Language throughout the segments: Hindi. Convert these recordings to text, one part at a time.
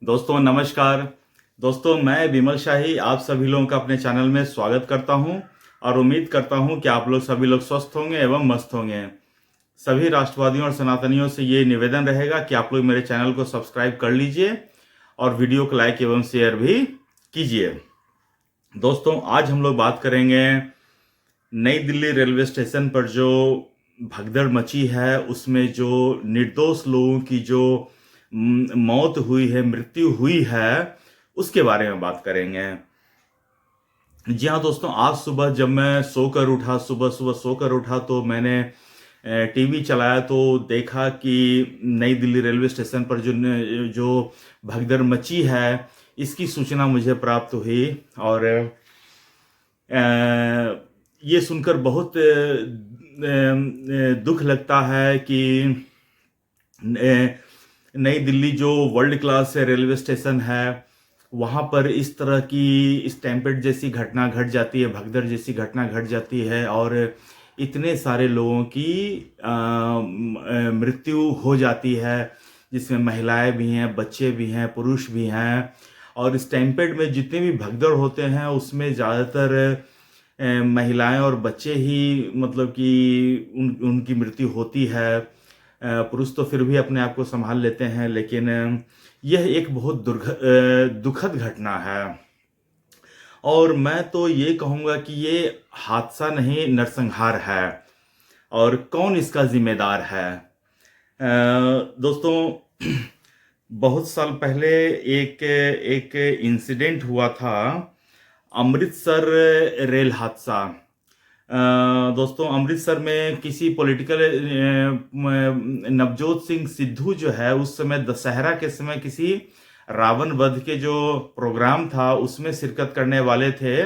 दोस्तों नमस्कार। दोस्तों मैं विमल शाही आप सभी लोगों का अपने चैनल में स्वागत करता हूं और उम्मीद करता हूं कि आप लोग सभी लोग स्वस्थ होंगे एवं मस्त होंगे। सभी राष्ट्रवादियों और सनातनियों से ये निवेदन रहेगा कि आप लोग मेरे चैनल को सब्सक्राइब कर लीजिए और वीडियो को लाइक एवं शेयर भी कीजिए। दोस्तों आज हम लोग बात करेंगे नई दिल्ली रेलवे स्टेशन पर जो भगदड़ मची है, उसमें जो निर्दोष लोगों की जो मौत हुई है, मृत्यु हुई है, उसके बारे में बात करेंगे। जी हाँ दोस्तों, आज सुबह जब मैं सुबह सुबह सोकर उठा तो मैंने टीवी चलाया तो देखा कि नई दिल्ली रेलवे स्टेशन पर जो भगदड़ मची है, इसकी सूचना मुझे प्राप्त हुई। और ये सुनकर बहुत दुख लगता है कि नई दिल्ली जो वर्ल्ड क्लास रेलवे स्टेशन है, वहाँ पर इस तरह की स्टैम्पेड जैसी घटना घट जाती है, भगदड़ जैसी घटना घट जाती है और इतने सारे लोगों की मृत्यु हो जाती है, जिसमें महिलाएं भी हैं, बच्चे भी हैं, पुरुष भी हैं। और स्टैम्पेड में जितने भी भगदड़ होते हैं उसमें ज़्यादातर महिलाएं और बच्चे ही मतलब कि उनकी मृत्यु होती है। पुरुष तो फिर भी अपने आप को संभाल लेते हैं, लेकिन यह एक बहुत दुखद घटना है। और मैं तो ये कहूँगा कि ये हादसा नहीं, नरसंहार है। और कौन इसका जिम्मेदार है? दोस्तों बहुत साल पहले एक इंसिडेंट हुआ था, अमृतसर रेल हादसा। दोस्तों अमृतसर में किसी पॉलिटिकल नवजोत सिंह सिद्धू जो है, उस समय दशहरा के समय किसी रावण वध के जो प्रोग्राम था उसमें शिरकत करने वाले थे।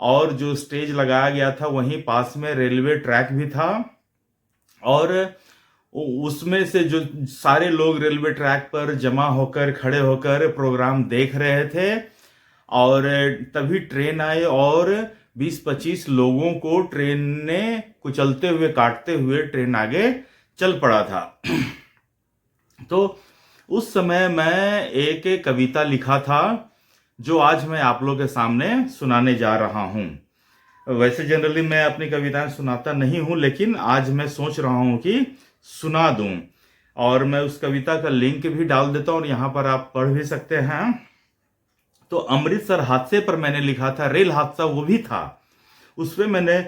और जो स्टेज लगाया गया था वहीं पास में रेलवे ट्रैक भी था, और उसमें से जो सारे लोग रेलवे ट्रैक पर जमा होकर खड़े होकर प्रोग्राम देख रहे थे। और तभी ट्रेन आई और 20-25 लोगों को ट्रेन ने कुचलते हुए, काटते हुए ट्रेन आगे चल पड़ा था। तो उस समय मैं एक कविता लिखा था जो आज मैं आप लोगों के सामने सुनाने जा रहा हूँ। वैसे जनरली मैं अपनी कविताएं सुनाता नहीं हूँ, लेकिन आज मैं सोच रहा हूँ कि सुना दूं। और मैं उस कविता का लिंक भी डाल देता हूँ और यहाँ पर आप पढ़ भी सकते हैं। तो अमृतसर हादसे पर मैंने लिखा था, रेल हादसा वो भी था, उसमें मैंने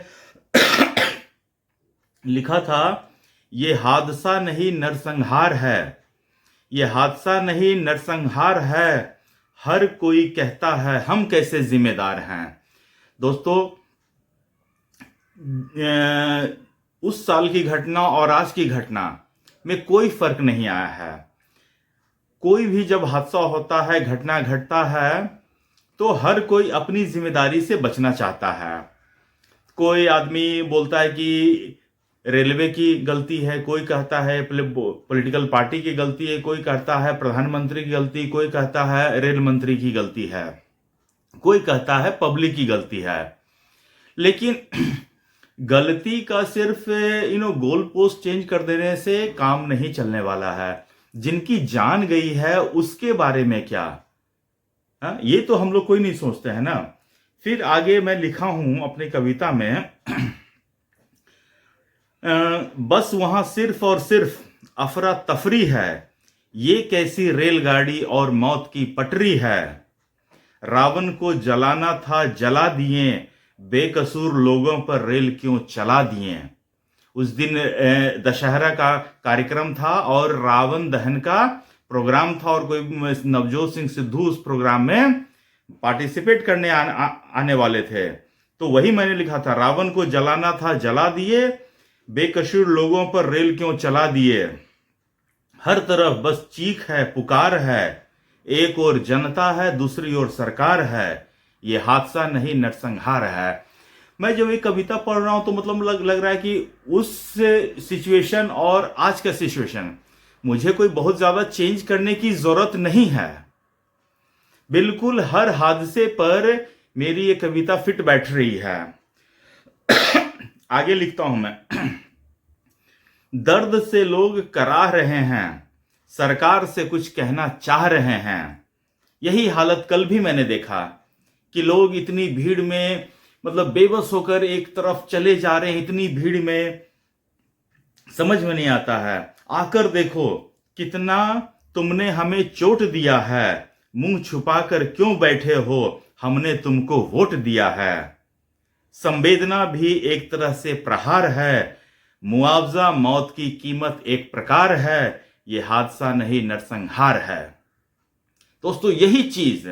लिखा था, ये हादसा नहीं नरसंहार है, ये हादसा नहीं नरसंहार है, हर कोई कहता है हम कैसे जिम्मेदार हैं। दोस्तों उस साल की घटना और आज की घटना में कोई फर्क नहीं आया है। कोई भी जब हादसा होता है, घटना घटता है, तो हर कोई अपनी जिम्मेदारी से बचना चाहता है। कोई आदमी बोलता है कि रेलवे की गलती है, कोई कहता है पॉलिटिकल पार्टी की गलती है, कोई कहता है प्रधानमंत्री की गलती, कोई कहता है रेल मंत्री की गलती है, कोई कहता है पब्लिक की गलती है। लेकिन गलती का सिर्फ गोल पोस्ट चेंज कर देने से काम नहीं चलने वाला है। जिनकी जान गई है उसके बारे में क्या? ये तो हम लोग कोई नहीं सोचते हैं ना। फिर आगे मैं लिखा हूं अपनी कविता में, बस वहां सिर्फ और सिर्फ अफरा तफरी है, ये कैसी रेलगाड़ी और मौत की पटरी है। रावण को जलाना था जला दिए, बेकसूर लोगों पर रेल क्यों चला दिए। उस दिन दशहरा का कार्यक्रम था और रावण दहन का प्रोग्राम था, और कोई नवजोत सिंह सिद्धू उस प्रोग्राम में पार्टिसिपेट करने आने वाले थे। तो वही मैंने लिखा था, रावण को जलाना था जला दिए, बेकसूर लोगों पर रेल क्यों चला दिए। हर तरफ बस चीख है, पुकार है, एक ओर जनता है, दूसरी ओर सरकार है, ये हादसा नहीं नरसंहार है। मैं जब ये कविता पढ़ रहा हूं तो मतलब लग रहा है कि उस सिचुएशन और आज का सिचुएशन मुझे कोई बहुत ज्यादा चेंज करने की जरूरत नहीं है। बिल्कुल हर हादसे पर मेरी ये कविता फिट बैठ रही है। आगे लिखता हूं मैं, दर्द से लोग कराह रहे हैं, सरकार से कुछ कहना चाह रहे हैं, यही हालत कल भी मैंने देखा कि लोग इतनी भीड़ में मतलब बेबस होकर एक तरफ चले जा रहे हैं, इतनी भीड़ में समझ में नहीं आता है। आकर देखो कितना तुमने हमें चोट दिया है, मुंह छुपाकर क्यों बैठे हो, हमने तुमको वोट दिया है। संवेदना भी एक तरह से प्रहार है, मुआवजा मौत की कीमत एक प्रकार है, ये हादसा नहीं नरसंहार है। दोस्तों यही चीज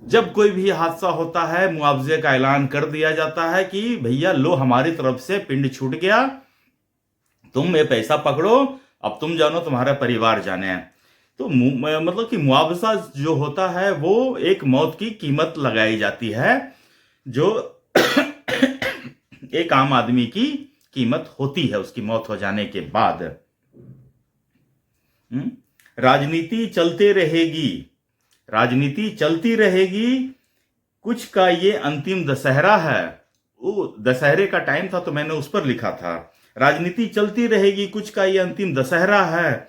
जब कोई भी हादसा होता है मुआवजे का ऐलान कर दिया जाता है कि भैया लो हमारी तरफ से पिंड छूट गया, तुम ये पैसा पकड़ो, अब तुम जानो तुम्हारा परिवार जाने। तो मतलब कि मुआवजा जो होता है वो एक मौत की कीमत लगाई जाती है जो एक आम आदमी की कीमत होती है उसकी मौत हो जाने के बाद। राजनीति चलते रहेगी, राजनीति चलती रहेगी, कुछ का ये अंतिम दशहरा है। वो दशहरे का टाइम था तो मैंने उस पर लिखा था, राजनीति चलती रहेगी, कुछ का ये अंतिम दशहरा है।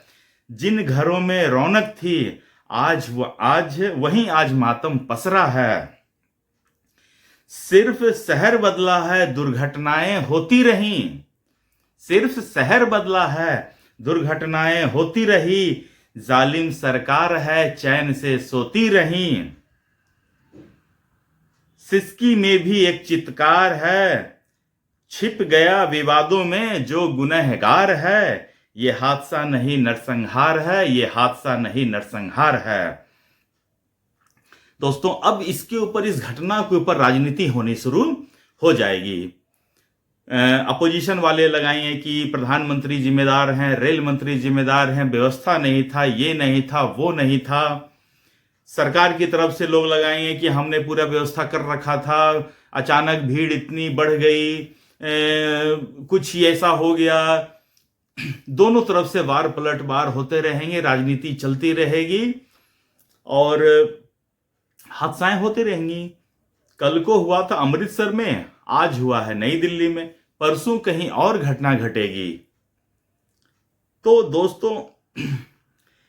जिन घरों में रौनक थी आज वहीं आज मातम पसरा है। सिर्फ शहर बदला है, दुर्घटनाएं होती रहीं, सिर्फ शहर बदला है, दुर्घटनाएं होती रही, जालिम सरकार है चैन से सोती रही। सिसकी में भी एक चित्कार है, छिप गया विवादों में जो गुनहगार है, ये हादसा नहीं नरसंहार है, ये हादसा नहीं नरसंहार है। दोस्तों अब इसके ऊपर, इस घटना के ऊपर राजनीति होनी शुरू हो जाएगी। अपोजिशन वाले लगाएंगे कि प्रधानमंत्री जिम्मेदार हैं, रेल मंत्री जिम्मेदार हैं, व्यवस्था नहीं था, ये नहीं था, वो नहीं था। सरकार की तरफ से लोग लगाएंगे कि हमने पूरा व्यवस्था कर रखा था, अचानक भीड़ इतनी बढ़ गई, कुछ ऐसा हो गया। दोनों तरफ से वार पलटवार होते रहेंगे, राजनीति चलती रहेगी और हादसाएं होती रहेंगी। कल को हुआ था अमृतसर में, आज हुआ है नई दिल्ली में, परसों कहीं और घटना घटेगी। तो दोस्तों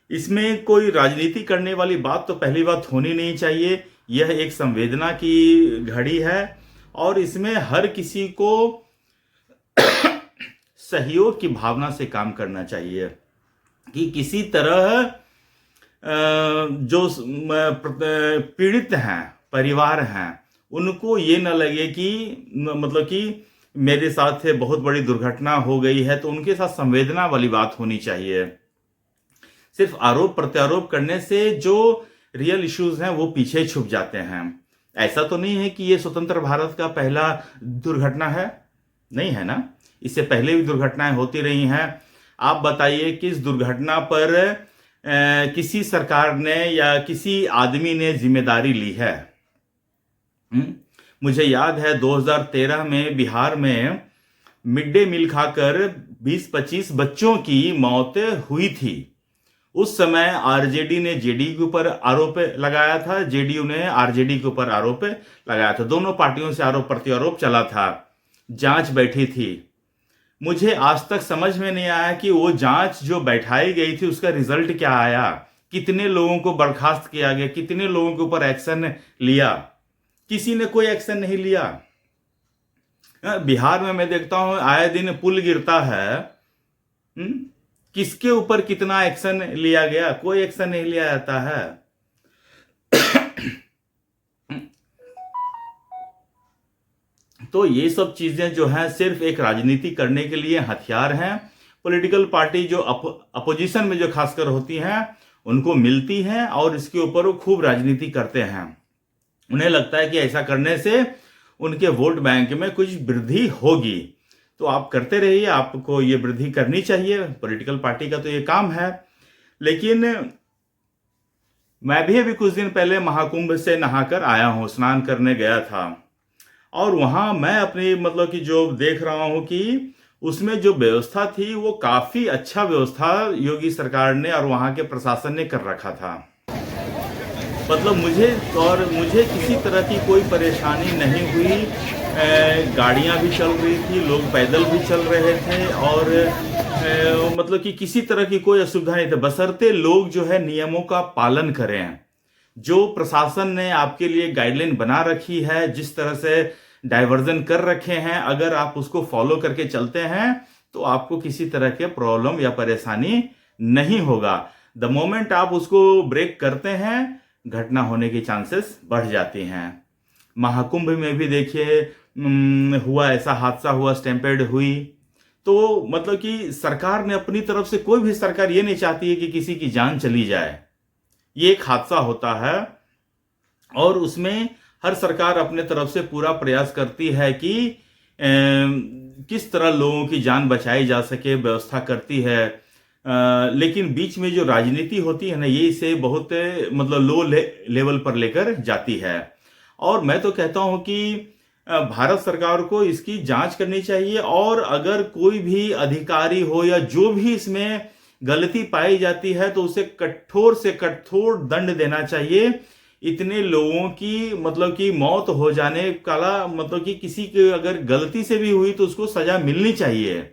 इसमें कोई राजनीति करने वाली बात तो पहली बात होनी नहीं चाहिए। यह एक संवेदना की घड़ी है और इसमें हर किसी को सहयोग की भावना से काम करना चाहिए कि किसी तरह जो पीड़ित हैं, परिवार हैं, उनको ये न लगे कि मतलब कि मेरे साथ बहुत बड़ी दुर्घटना हो गई है, तो उनके साथ संवेदना वाली बात होनी चाहिए। सिर्फ आरोप प्रत्यारोप करने से जो रियल इश्यूज हैं वो पीछे छुप जाते हैं। ऐसा तो नहीं है कि ये स्वतंत्र भारत का पहला दुर्घटना है, नहीं है ना, इससे पहले भी दुर्घटनाएं होती रही हैं। आप बताइए किस दुर्घटना पर किसी सरकार ने या किसी आदमी ने जिम्मेदारी ली है? मुझे याद है 2013 में बिहार में मिड डे मील खाकर 20-25 बच्चों की मौत हुई थी। उस समय आरजेडी ने जेडीयू के ऊपर आरोप लगाया था, जेडीयू ने आरजेडी के ऊपर आरोप लगाया था। दोनों पार्टियों से आरोप प्रत्यारोप चला था, जांच बैठी थी। मुझे आज तक समझ में नहीं आया कि वो जांच जो बैठाई गई थी उसका रिजल्ट क्या आया, कितने लोगों को बर्खास्त किया गया, कितने लोगों के ऊपर एक्शन लिया। किसी ने कोई एक्शन नहीं लिया। बिहार में मैं देखता हूं आए दिन पुल गिरता है, किसके ऊपर कितना एक्शन लिया गया? कोई एक्शन नहीं लिया जाता है। तो ये सब चीजें जो हैं सिर्फ एक राजनीति करने के लिए हथियार हैं। पॉलिटिकल पार्टी जो अपोजिशन में जो खासकर होती हैं उनको मिलती हैं और इसके ऊपर वो खूब राजनीति करते हैं। उन्हें लगता है कि ऐसा करने से उनके वोट बैंक में कुछ वृद्धि होगी। तो आप करते रहिए, आपको ये वृद्धि करनी चाहिए, पॉलिटिकल पार्टी का तो ये काम है। लेकिन मैं भी अभी कुछ दिन पहले महाकुंभ से नहाकर आया हूं, स्नान करने गया था और वहां मैं अपनी मतलब कि जो देख रहा हूं कि उसमें जो व्यवस्था थी वो काफी अच्छा व्यवस्था योगी सरकार ने और वहां के प्रशासन ने कर रखा था। मतलब मुझे किसी तरह की कोई परेशानी नहीं हुई। गाड़ियां भी चल रही थी, लोग पैदल भी चल रहे थे और मतलब कि किसी तरह की कोई असुविधा नहीं थी, बशर्ते लोग जो है नियमों का पालन करें। जो प्रशासन ने आपके लिए गाइडलाइन बना रखी है, जिस तरह से डाइवर्जन कर रखे हैं, अगर आप उसको फॉलो करके चलते हैं तो आपको किसी तरह के प्रॉब्लम या परेशानी नहीं होगा। द मोमेंट आप उसको ब्रेक करते हैं, घटना होने की चांसेस बढ़ जाती हैं। महाकुंभ में भी देखिए हुआ, ऐसा हादसा हुआ, स्टैम्पेड हुई। तो मतलब कि सरकार ने अपनी तरफ से, कोई भी सरकार ये नहीं चाहती है कि किसी की जान चली जाए। ये एक हादसा होता है और उसमें हर सरकार अपने तरफ से पूरा प्रयास करती है कि किस तरह लोगों की जान बचाई जा सके, व्यवस्था करती है। लेकिन बीच में जो राजनीति होती है ना, ये इसे बहुत मतलब लो लेवल पर लेकर जाती है। और मैं तो कहता हूं कि भारत सरकार को इसकी जांच करनी चाहिए, और अगर कोई भी अधिकारी हो या जो भी इसमें गलती पाई जाती है तो उसे कठोर से कठोर दंड देना चाहिए। इतने लोगों की मतलब कि मौत हो जाने का मतलब कि किसी की अगर गलती से भी हुई तो उसको सजा मिलनी चाहिए,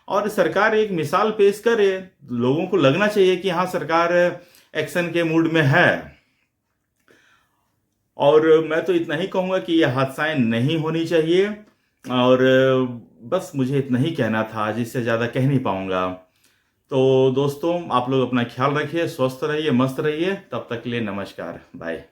और सरकार एक मिसाल पेश करे। लोगों को लगना चाहिए कि हाँ, सरकार एक्शन के मूड में है। और मैं तो इतना ही कहूंगा कि यह हादसाएं नहीं होनी चाहिए। और बस मुझे इतना ही कहना था, आज इससे ज़्यादा कह नहीं पाऊंगा। तो दोस्तों, आप लोग अपना ख्याल रखिए, स्वस्थ रहिए, मस्त रहिए। तब तक के लिए नमस्कार, बाय।